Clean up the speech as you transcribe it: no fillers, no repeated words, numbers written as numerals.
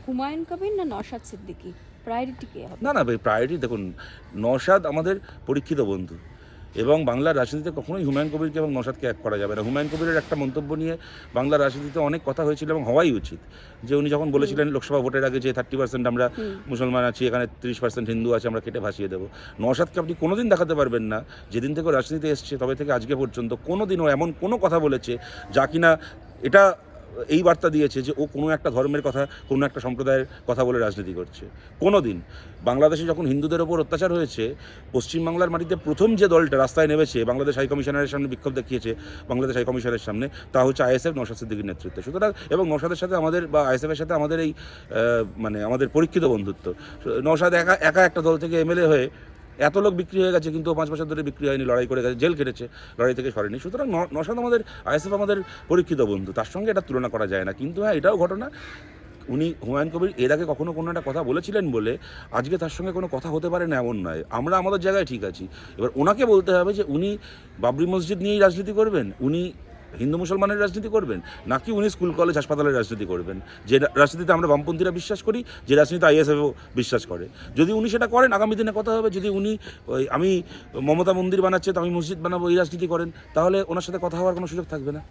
হুমায়ুন কবির না নওশাদ সিদ্দিকী, প্রায়োরিটি কে হবে? না প্রায়োরিটি দেখুন, নওশাদ আমাদের পরীক্ষিত বন্ধু, এবং বাংলার রাজনীতিতে কখনোই হুমায়ুন কবিরকে এবং নওশাদকে এক করা যাবে না। হুমায়ুন কবিরের একটা মন্তব্য নিয়ে বাংলার রাজনীতিতে অনেক কথা হয়েছিল এবং হওয়াই উচিত, যে উনি যখন বলেছিলেন লোকসভা ভোটের আগে যে 30% আমরা মুসলমান আছি, এখানে 30% হিন্দু আছে, আমরা কেটে ভাসিয়ে দেবো। নওশাদকে আপনি কোনোদিন দেখাতে পারবেন না, যেদিন থেকে রাজনীতি এসছে তবে থেকে আজকে পর্যন্ত কোনোদিনও এমন কোনো কথা বলেছে যা কিনা এটা এই বার্তা দিয়েছে যে ও কোনো একটা ধর্মের কথা, কোনো একটা সম্প্রদায়ের কথা বলে রাজনীতি করছে। কোনো দিন বাংলাদেশে যখন হিন্দুদের ওপর অত্যাচার হয়েছে, পশ্চিমবাংলার মাটিতে প্রথম যে দলটা রাস্তায় নেমেছে, বাংলাদেশ হাইকমিশনারের সামনে বিক্ষোভ দেখিয়েছে, বাংলাদেশ হাইকমিশনের সামনে, তা হচ্ছে আইএসএফ, নওশাদ সিদ্দিকীর নেতৃত্বে। সুতরাং এবং নওশাদের সাথে আমাদের বা আইএসএফের সাথে আমাদের এই মানে আমাদের পরীক্ষিত বন্ধুত্ব। নওশাদ একা একটা দল থেকে এমএলএ হয়ে এত লোক বিক্রি হয়ে গেছে, কিন্তু 5 বছর ধরে বিক্রি হয়নি, লড়াই করে গেছে, জেল কেটেছে, লড়াই থেকে সরেনি। সুতরাং নওশাদ আমাদের, আইএসএফ আমাদের পরীক্ষিত বন্ধু, তার সঙ্গে এটা তুলনা করা যায় না। কিন্তু হ্যাঁ, এটাও ঘটনা, উনি হুমায়ুন কবির এর আগে কখনো কোনো একটা কথা বলেছিলেন বলে আজকে তার সঙ্গে কোনো কথা হতে পারে না এমন নয়। আমরা আমাদের জায়গায় ঠিক আছি। এবার ওনাকে বলতে হবে যে উনি বাবরি মসজিদ নিয়েই রাজনীতি করবেন, উনি হিন্দু মুসলমানের রাজনীতি করবেন, নাকি উনি স্কুল কলেজ হাসপাতালের রাজনীতি করবেন, যে রাজনীতিতে আমরা বামপন্থীরা বিশ্বাস করি, যে রাজনীতি আইএসএফও বিশ্বাস করে। যদি উনি সেটা করেন, আগামী দিনে কথা হবে। যদি উনি আমি মমতা মন্দির বানাচ্ছে তো আমি মসজিদ বানাবো, এই রাজনীতি করেন, তাহলে ওনার সাথে কথা হওয়ার কোনো সুযোগ থাকবে না।